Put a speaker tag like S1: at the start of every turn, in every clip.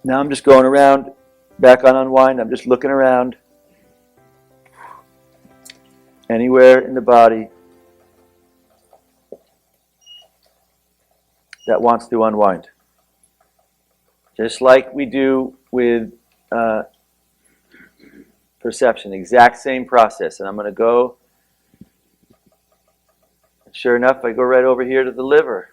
S1: Now I'm just going around, back on unwind. I'm just looking around. Anywhere in the body that wants to unwind. Just like we do with perception, exact same process. And I'm going to go, sure enough, I go right over here to the liver.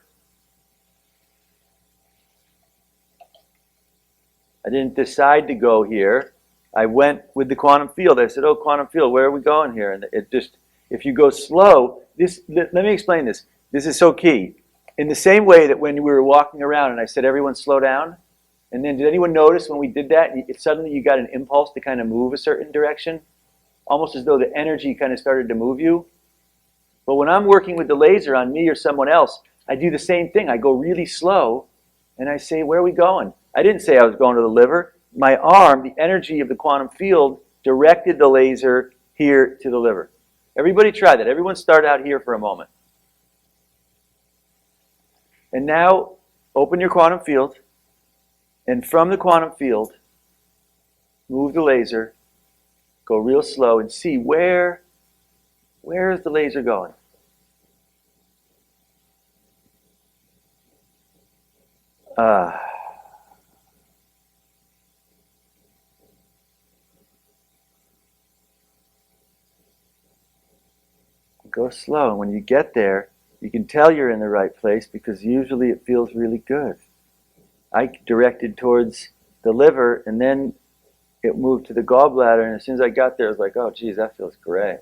S1: I didn't decide to go here. I went with the quantum field. I said, oh, quantum field, where are we going here? And it just, if you go slow, let me explain this. This is so key. In the same way that when we were walking around and I said, everyone slow down, and then did anyone notice when we did that, suddenly you got an impulse to kind of move a certain direction? Almost as though the energy kind of started to move you. But when I'm working with the laser on me or someone else, I do the same thing. I go really slow, and I say, where are we going? I didn't say I was going to the liver. My arm, the energy of the quantum field, directed the laser here to the liver. Everybody try that. Everyone start out here for a moment. And now, open your quantum field. And from the quantum field, move the laser, go real slow, and see where is the laser going? Go slow, and when you get there, you can tell you're in the right place because usually it feels really good. I directed towards the liver, and then it moved to the gallbladder, and as soon as I got there, I was like, oh, geez, that feels great.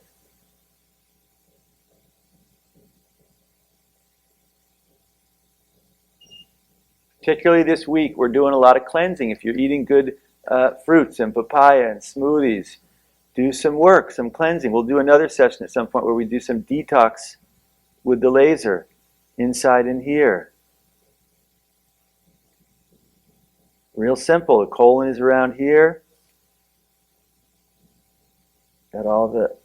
S1: Particularly this week, we're doing a lot of cleansing. If you're eating good fruits and papaya and smoothies, do some work, some cleansing. We'll do another session at some point where we do some detox with the laser inside and here. Real simple. The colon is around here. Got all the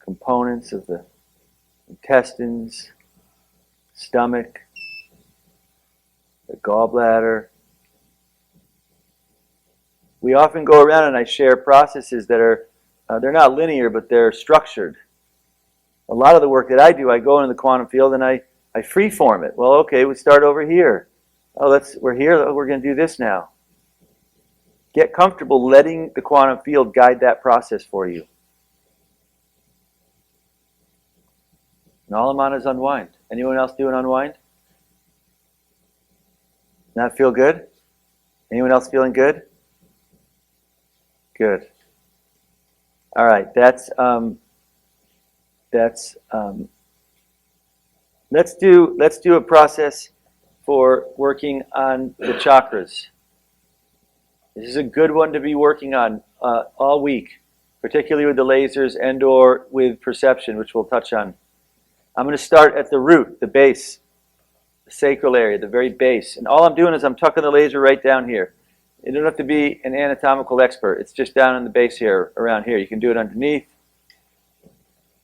S1: components of the intestines, stomach, the gallbladder. We often go around and I share processes that are, they're not linear, but they're structured. A lot of the work that I do, I go into the quantum field and I freeform it. Well, okay, we start over here. Oh, we're here, we're going to do this now. Get comfortable letting the quantum field guide that process for you. And all I'm on is unwind. Anyone else do an unwind? Not feel good? Anyone else feeling good? Good. All right, let's do a process for working on the chakras. This is a good one to be working on all week, particularly with the lasers and or with perception, which we'll touch on. I'm going to start at the root, the base, the sacral area, the very base. And all I'm doing is I'm tucking the laser right down here. You don't have to be an anatomical expert. It's just down in the base here, around here. You can do it underneath.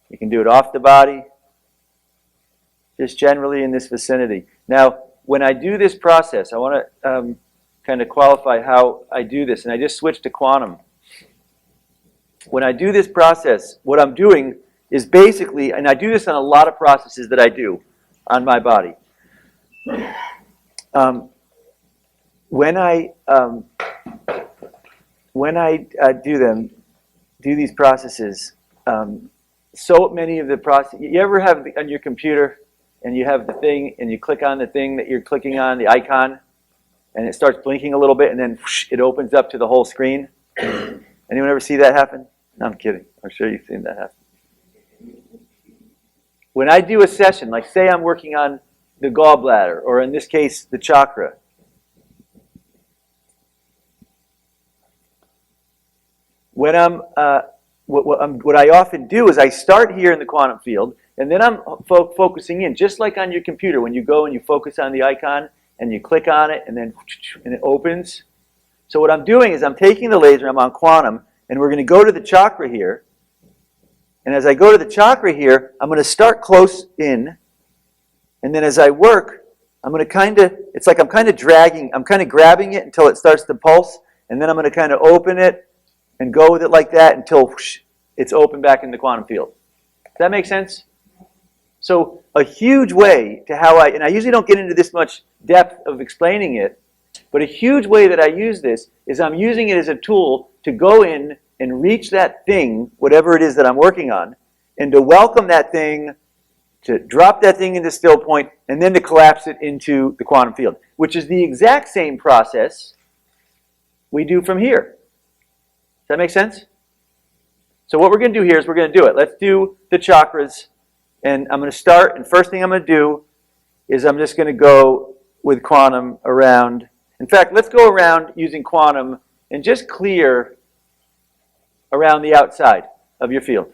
S1: You can do it off the body. Just generally in this vicinity. Now, when I do this process, I want to kind of qualify how I do this. And I just switched to quantum. When I do this process, what I'm doing is basically, and I do this on a lot of processes that I do on my body. When I do these processes, so many of the process. You ever have on your computer, and you have the thing, and you click on the thing that you're clicking on, the icon, and it starts blinking a little bit, and then whoosh, it opens up to the whole screen? Anyone ever see that happen? No, I'm kidding. I'm sure you've seen that happen. When I do a session, like say I'm working on the gallbladder, or in this case, the chakra, when what I often do is I start here in the quantum field, and then I'm focusing in, just like on your computer, when you go and you focus on the icon, and you click on it, and then and it opens. So what I'm doing is I'm taking the laser, I'm on quantum, and we're going to go to the chakra here. And as I go to the chakra here, I'm going to start close in, and then as I work, I'm going to kind of, it's like I'm kind of dragging, I'm kind of grabbing it until it starts to pulse, and then I'm going to kind of open it and go with it like that until whoosh, it's open back in the quantum field. Does that make sense? So a huge way to how and I usually don't get into this much depth of explaining it, but a huge way that I use this is I'm using it as a tool to go in and reach that thing, whatever it is that I'm working on, and to welcome that thing, to drop that thing into Stillpoint, and then to collapse it into the quantum field, which is the exact same process we do from here. Does that make sense? So what we're going to do here is we're going to do it. Let's do the chakras. And I'm going to start, and first thing I'm going to do is I'm just going to go with quantum around. In fact, let's go around using quantum and just clear around the outside of your field.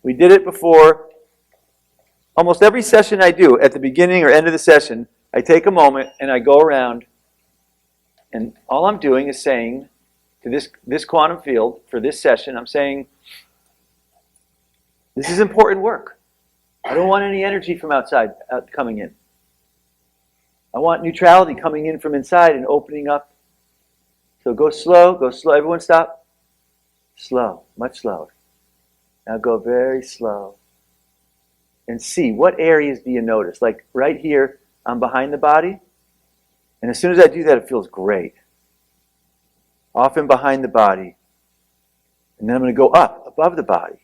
S1: We did it before. Almost every session I do, at the beginning or end of the session, I take a moment and I go around, and all I'm doing is saying to this quantum field for this session, I'm saying, this is important work. I don't want any energy from outside coming in. I want neutrality coming in from inside and opening up. So go slow, everyone stop. Slow, much slower. Now go very slow. And see, what areas do you notice? Like right here, I'm behind the body. And as soon as I do that, it feels great. Often behind the body. And then I'm going to go up, above the body.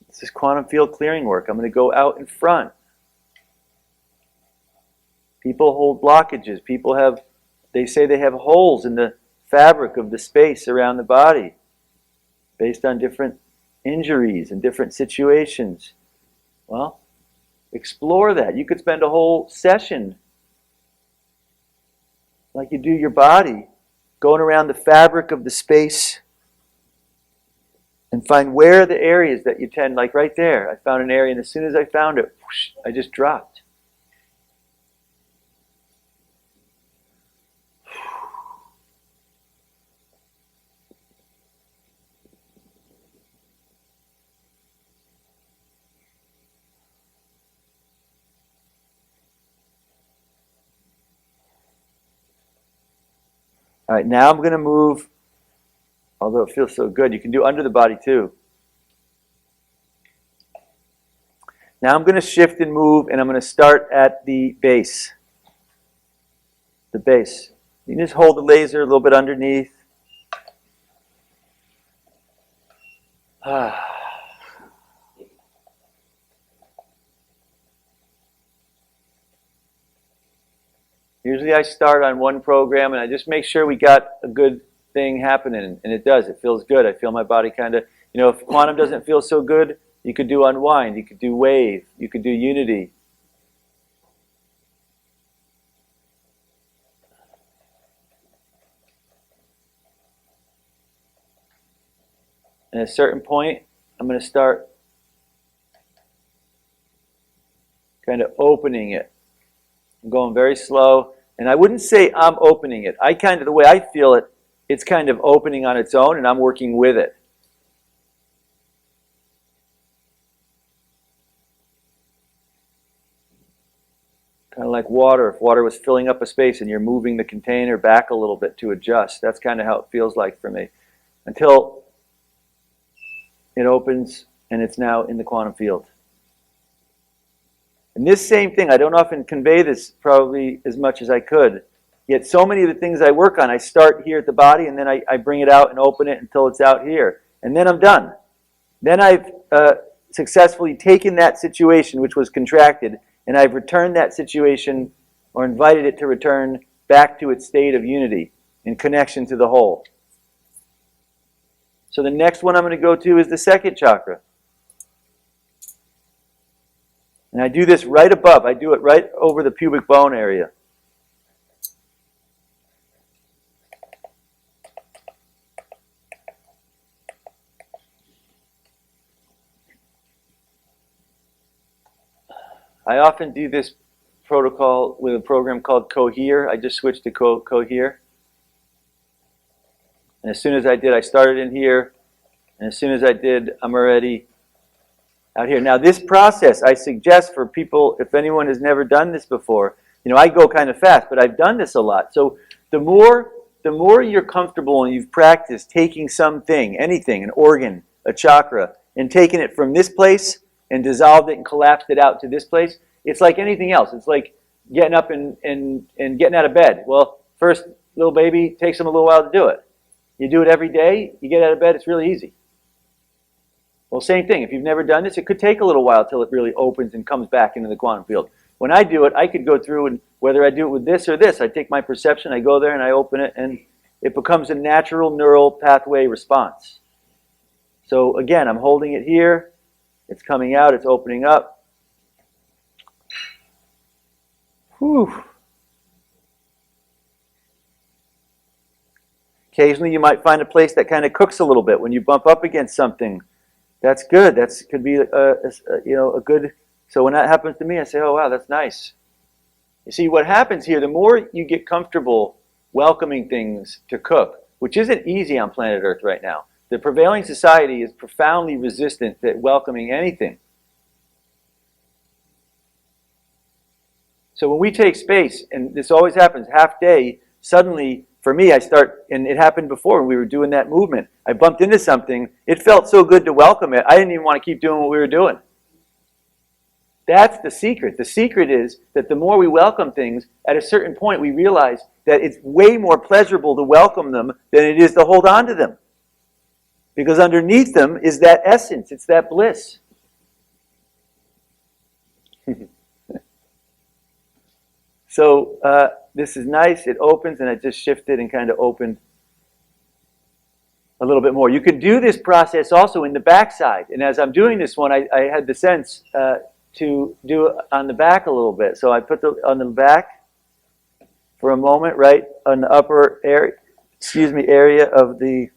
S1: This is quantum field clearing work. I'm going to go out in front. People hold blockages. People have, they say they have holes in the fabric of the space around the body based on different injuries and different situations. Well, explore that. You could spend a whole session, like you do your body, going around the fabric of the space and find where are the areas that you tend, like right there. I found an area, and as soon as I found it, whoosh, I just dropped. All right, now I'm going to move, although it feels so good. You can do under the body too. Now I'm going to shift and move, and I'm going to start at the base. The base. You can just hold the laser a little bit underneath. Usually I start on one program and I just make sure we got a good thing happening, and it does. It feels good. I feel my body kind of, if quantum doesn't feel so good, you could do unwind, you could do wave, you could do unity. And at a certain point, I'm going to start kind of opening it. I'm going very slow. And I wouldn't say I'm opening it. The way I feel it, it's kind of opening on its own, and I'm working with it. Kind of like water. If water was filling up a space and you're moving the container back a little bit to adjust, that's kind of how it feels like for me. Until it opens and it's now in the quantum field. And this same thing, I don't often convey this probably as much as I could. Yet so many of the things I work on, I start here at the body and then I bring it out and open it until it's out here. And then I'm done. Then I've successfully taken that situation which was contracted, and I've returned that situation, or invited it to return back to its state of unity in connection to the whole. So the next one I'm going to go to is the second chakra. And I do this right above. I do it right over the pubic bone area. I often do this protocol with a program called Cohere. I just switched to Cohere. And as soon as I did, I started in here. And as soon as I did, I'm already out here. Now this process, I suggest for people, if anyone has never done this before, I go kind of fast, but I've done this a lot. So the more you're comfortable and you've practiced taking something, anything, an organ, a chakra, and taking it from this place and dissolved it and collapsed it out to this place, it's like anything else. It's like getting up and getting out of bed. Well, first, little baby, takes them a little while to do it. You do it every day, you get out of bed, it's really easy. Well, same thing. If you've never done this, it could take a little while till it really opens and comes back into the quantum field. When I do it, I could go through, and whether I do it with this or this, I take my perception, I go there and I open it, and it becomes a natural neural pathway response. So again, I'm holding it here, it's coming out, it's opening up. Whew. Occasionally you might find a place that kind of cooks a little bit when you bump up against something. That's good. That could be a good. So when that happens to me, I say, "Oh wow, that's nice." You see, what happens here? The more you get comfortable welcoming things to cook, which isn't easy on planet Earth right now. The prevailing society is profoundly resistant to welcoming anything. So when we take space, and this always happens, half day, suddenly. For me, I start, and it happened before when we were doing that movement. I bumped into something. It felt so good to welcome it. I didn't even want to keep doing what we were doing. That's the secret. The secret is that the more we welcome things, at a certain point we realize that it's way more pleasurable to welcome them than it is to hold on to them. Because underneath them is that essence. It's that bliss. So, this is nice. It opens, and I just shifted and kind of opened a little bit more. You can do this process also in the backside. And as I'm doing this one, I had the sense to do it on the back a little bit. So I put on the back for a moment, right on the upper area, area of the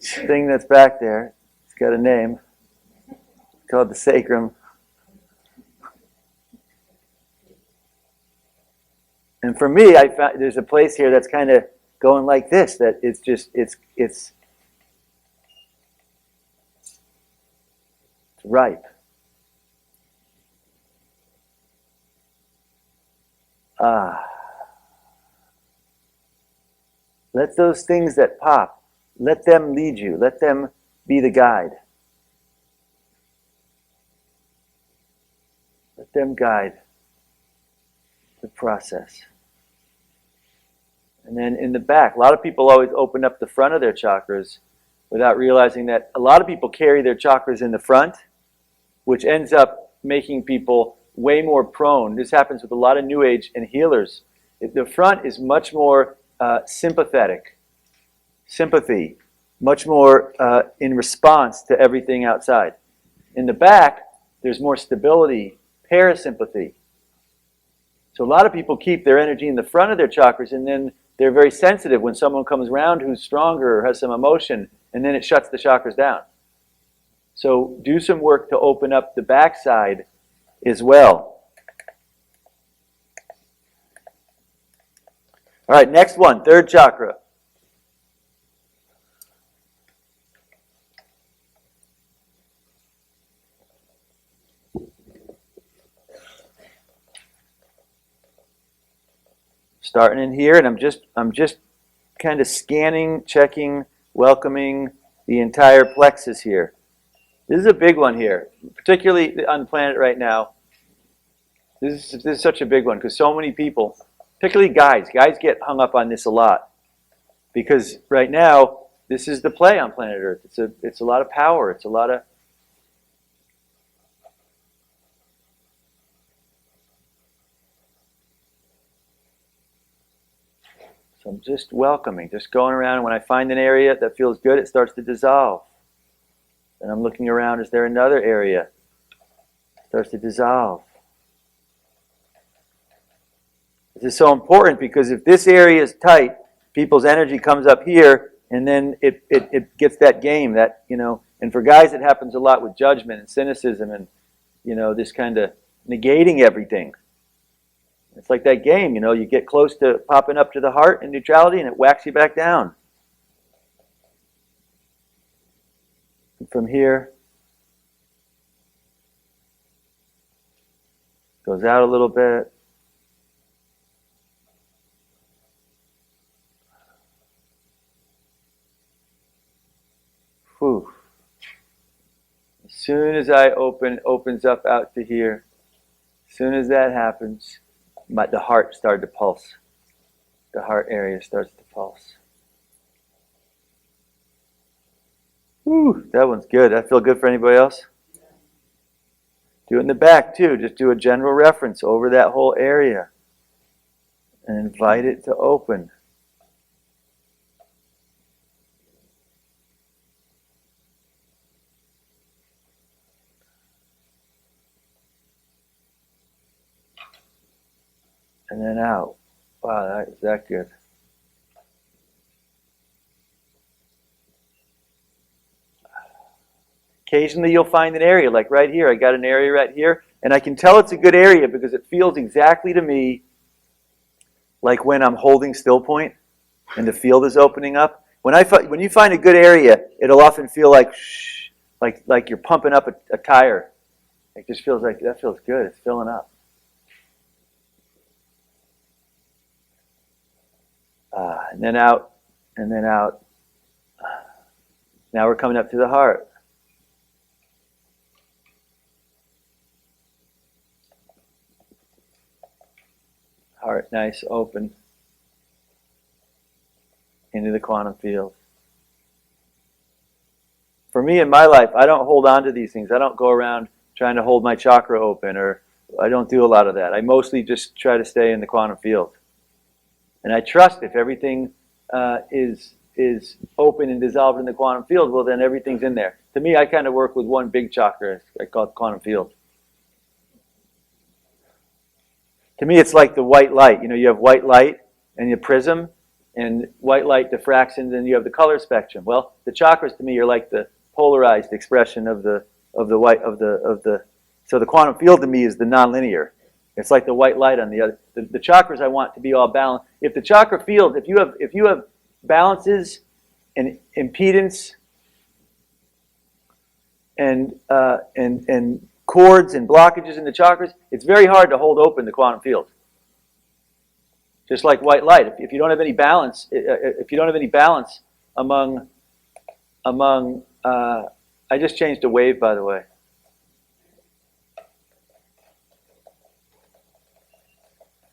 S1: thing that's back there. It's got a name. It's called the sacrum. And for me, I found there's a place here that's kind of going like this. That it's just it's ripe. Let those things that pop, let them lead you. Let them be the guide. Let them guide the process. And then in the back, a lot of people always open up the front of their chakras without realizing that a lot of people carry their chakras in the front, which ends up making people way more prone. This happens with a lot of New Age and healers. The front is much more sympathetic, sympathy, much more in response to everything outside. In the back, there's more stability, parasympathy. So a lot of people keep their energy in the front of their chakras, and then they're very sensitive when someone comes around who's stronger or has some emotion, and then it shuts the chakras down. So do some work to open up the backside as well. All right, next one, third chakra. Starting in here, and I'm just kind of scanning, checking, welcoming the entire plexus here. This is a big one here, particularly on the planet right now. This is such a big one because so many people, particularly guys get hung up on this a lot because right now this is the play on planet Earth. It's a lot of power. It's a lot of So I'm just welcoming, just going around, and when I find an area that feels good, it starts to dissolve. And I'm looking around, is there another area? It starts to dissolve. This is so important because if this area is tight, people's energy comes up here, and then it gets that game, that, and for guys it happens a lot with judgment and cynicism and, this kind of negating everything. It's like that game, you get close to popping up to the heart in neutrality and it whacks you back down. And from here, goes out a little bit. Whew. As soon as I opens up out to here, as soon as that happens, the heart started to pulse. The heart area starts to pulse. Whew, that one's good. That feel good for anybody else? Do it in the back too. Just do a general reference over that whole area and invite it to open. And then out. Wow, is that good? Occasionally you'll find an area, like right here. I got an area right here, and I can tell it's a good area because it feels exactly to me like when I'm holding Stillpoint and the field is opening up. When you find a good area, it'll often feel like you're pumping up a tire. It just feels like that feels good. It's filling up. And then out, and then out. Now we're coming up to the heart. Heart, nice, open. Into the quantum field. For me in my life, I don't hold on to these things. I don't go around trying to hold my chakra open, or I don't do a lot of that. I mostly just try to stay in the quantum field. And I trust if everything is open and dissolved in the quantum field, well then everything's in there. To me, I kind of work with one big chakra. I call it the quantum field. To me, it's like the white light. You know, you have white light and your prism, and white light diffracts, and then you have the color spectrum. Well, the chakras to me are like the polarized expression of the white of the. So the quantum field to me is the nonlinear. It's like the white light on the other. The chakras I want to be all balanced. If the chakra field, if you have balances and impedance and cords and blockages in the chakras, it's very hard to hold open the quantum field. Just like white light, if you don't have any balance, among I just changed a wave, by the way.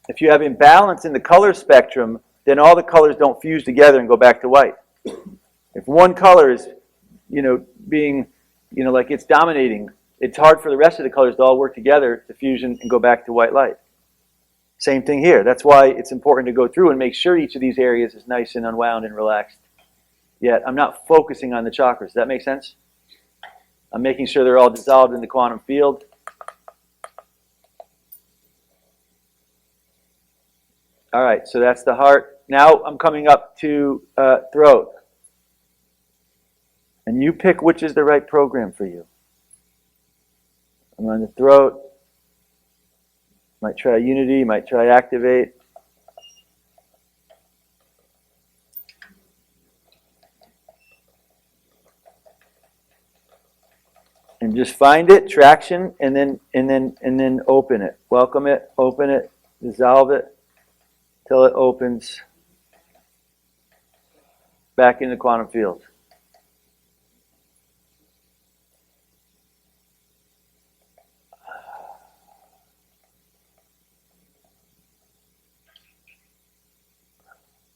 S1: If you have imbalance in the color spectrum, then all the colors don't fuse together and go back to white. If one color is, being, like it's dominating, it's hard for the rest of the colors to all work together to fusion and go back to white light. Same thing here. That's why it's important to go through and make sure each of these areas is nice and unwound and relaxed. Yet I'm not focusing on the chakras. Does that make sense? I'm making sure they're all dissolved in the quantum field. All right, so that's the heart. Now I'm coming up to throat. And you pick which is the right program for you. I'm on the throat. Might try unity, might try activate. And just find it, traction, and then open it. Welcome it, open it, dissolve it till it opens back in the quantum field.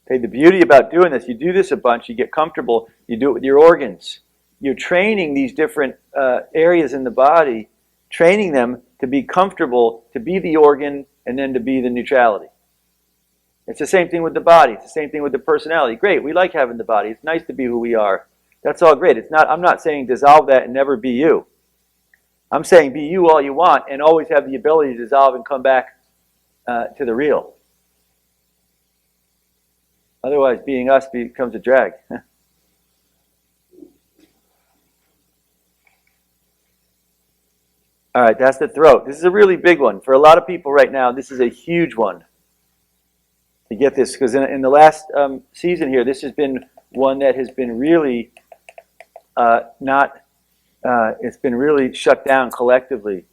S1: Okay, the beauty about doing this, you do this a bunch, you get comfortable, you do it with your organs. You're training these different areas in the body, training them to be comfortable, to be the organ, and then to be the neutrality. It's the same thing with the body. It's the same thing with the personality. Great, we like having the body. It's nice to be who we are. That's all great. I'm not saying dissolve that and never be you. I'm saying be you all you want and always have the ability to dissolve and come back to the real. Otherwise, being us becomes a drag. All right, that's the throat. This is a really big one. For a lot of people right now, this is a huge one to get this. Because in the last season here, this has been one that has been really it's been really shut down collectively.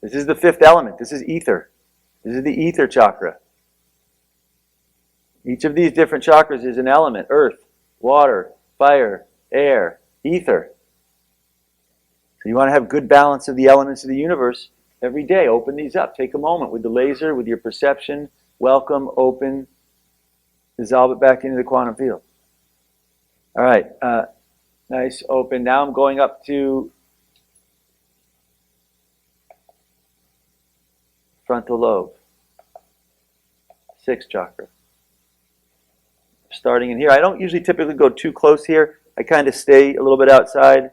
S1: This is the fifth element. This is ether. This is the ether chakra. Each of these different chakras is an element: earth, water, fire, air, ether. So you want to have good balance of the elements of the universe every day. Open these up. Take a moment with the laser, with your perception. Welcome, open, dissolve it back into the quantum field. All right. Nice, open. Now I'm going up to frontal lobe, sixth chakra. Starting in here. I don't usually typically go too close here. I kind of stay a little bit outside.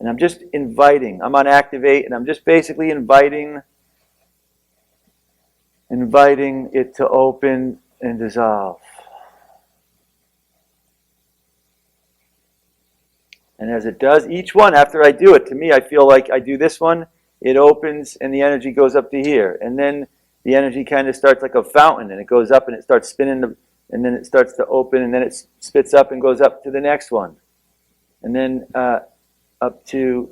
S1: And I'm just inviting. I'm on activate, and I'm just basically inviting it to open and dissolve. And as it does, each one, after I do it, to me, I feel like I do this one, it opens and the energy goes up to here. And then the energy kind of starts like a fountain, and it goes up and it starts spinning, and then it starts to open, and then it spits up and goes up to the next one. And then up to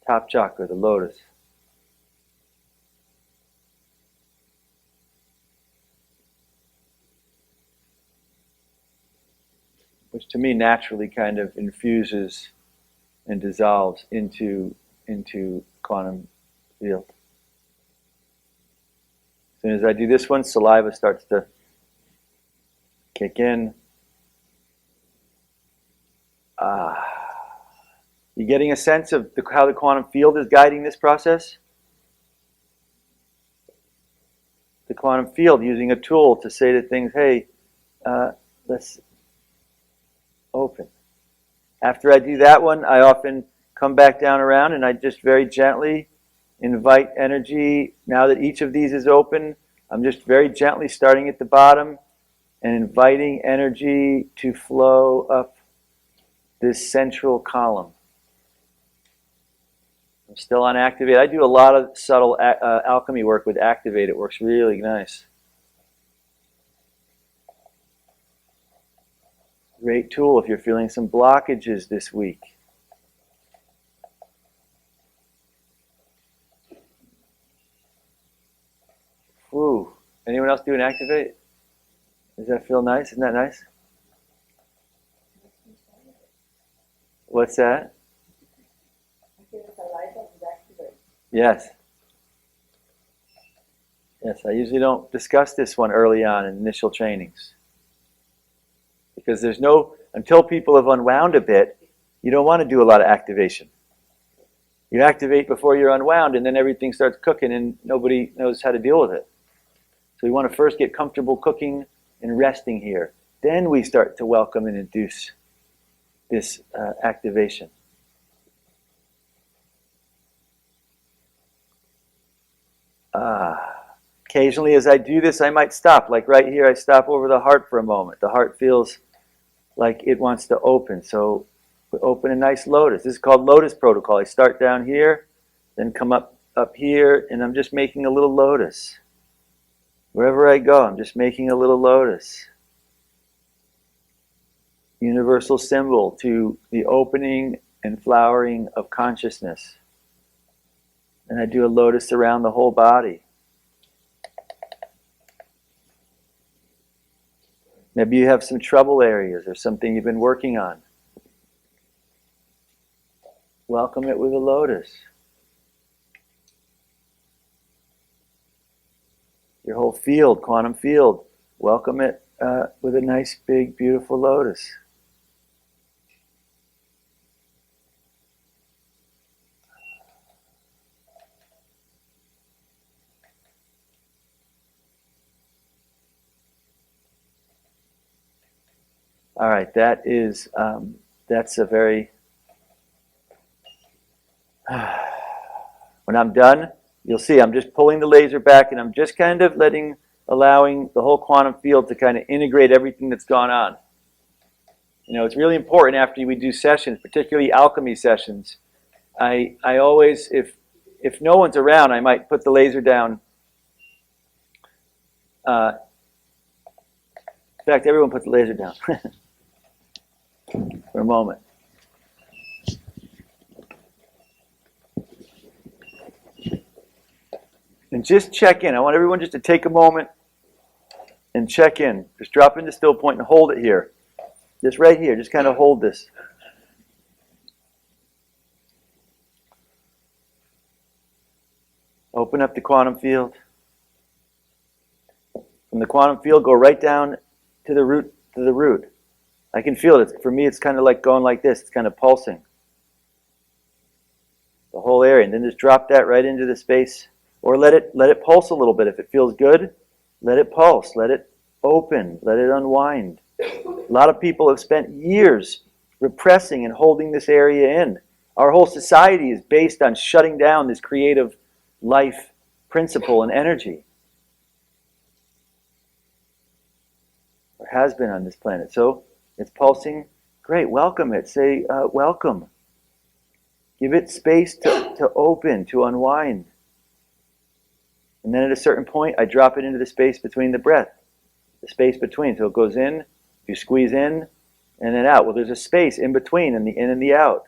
S1: top chakra, the lotus. Which to me naturally kind of infuses and dissolves into quantum field. As soon as I do this one, saliva starts to kick in. You getting a sense of how the quantum field is guiding this process? The quantum field using a tool to say to things, hey, let's open. After I do that one, I often come back down around and I just very gently invite energy. Now that each of these is open, I'm just very gently starting at the bottom and inviting energy to flow up this central column. I'm still on activate. I do a lot of subtle alchemy work with activate. It works really nice. Great tool if you're feeling some blockages this week. Woo. Anyone else do an activate? Does that feel nice? Isn't that nice? What's that? Yes. Yes, I usually don't discuss this one early on in initial trainings. Because there's until people have unwound a bit, you don't want to do a lot of activation. You activate before you're unwound, and then everything starts cooking and nobody knows how to deal with it. So we want to first get comfortable cooking and resting here. Then we start to welcome and induce this activation. Occasionally as I do this, I might stop. Like right here, I stop over the heart for a moment. The heart feels like it wants to open. So we open a nice lotus. This is called Lotus Protocol. I start down here, then come up here, and I'm just making a little lotus. Wherever I go, I'm just making a little lotus. Universal symbol to the opening and flowering of consciousness. And I do a lotus around the whole body. Maybe you have some trouble areas or something you've been working on. Welcome it with a lotus. Your whole field, quantum field, welcome it with a nice, big, beautiful lotus. All right, that's a very, when I'm done, you'll see I'm just pulling the laser back and I'm just kind of allowing the whole quantum field to kind of integrate everything that's gone on. You know, it's really important after we do sessions, particularly alchemy sessions. I always, if no one's around, I might put the laser down. In fact, everyone put the laser down. for a moment. And just check in. I want everyone just to take a moment and check in. Just drop into still point and hold it here. Just right here. Just kind of hold this. Open up the quantum field. From the quantum field, go right down to the root. I can feel it. For me, it's kind of like going like this. It's kind of pulsing. The whole area. And then just drop that right into the space. Or let it pulse a little bit. If it feels good, let it pulse. Let it open. Let it unwind. A lot of people have spent years repressing and holding this area in. Our whole society is based on shutting down this creative life principle and energy. Or has been on this planet. So it's pulsing. Great. Welcome it. Say welcome. Give it space to open, to unwind. And then at a certain point, I drop it into the space between the breath. The space between. So it goes in, you squeeze in, and then out. Well, there's a space in between, and the in and the out.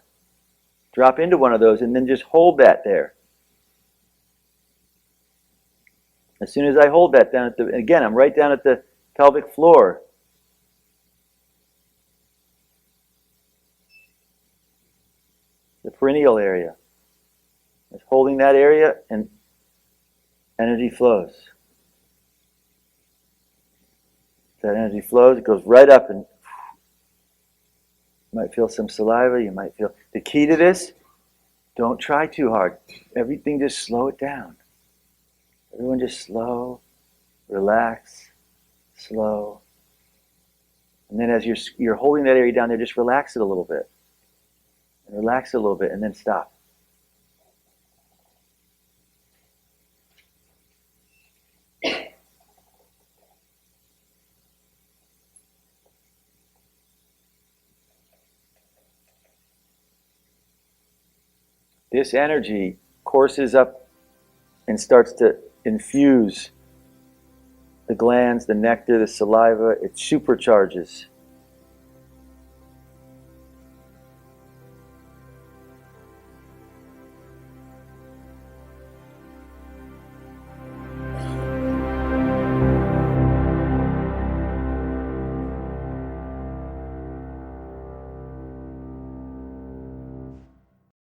S1: Drop into one of those, and then just hold that there. As soon as I hold that down, again, I'm right down at the pelvic floor. The perineal area. Just holding that area, and energy flows. That energy flows, it goes right up, and you might feel some saliva, you might feel... The key to this, don't try too hard. Everything, just slow it down. Everyone just slow, relax, slow. And then as you're holding that area down there, just relax it a little bit. And relax it a little bit, and then stop. This energy courses up and starts to infuse the glands, the nectar, the saliva. It supercharges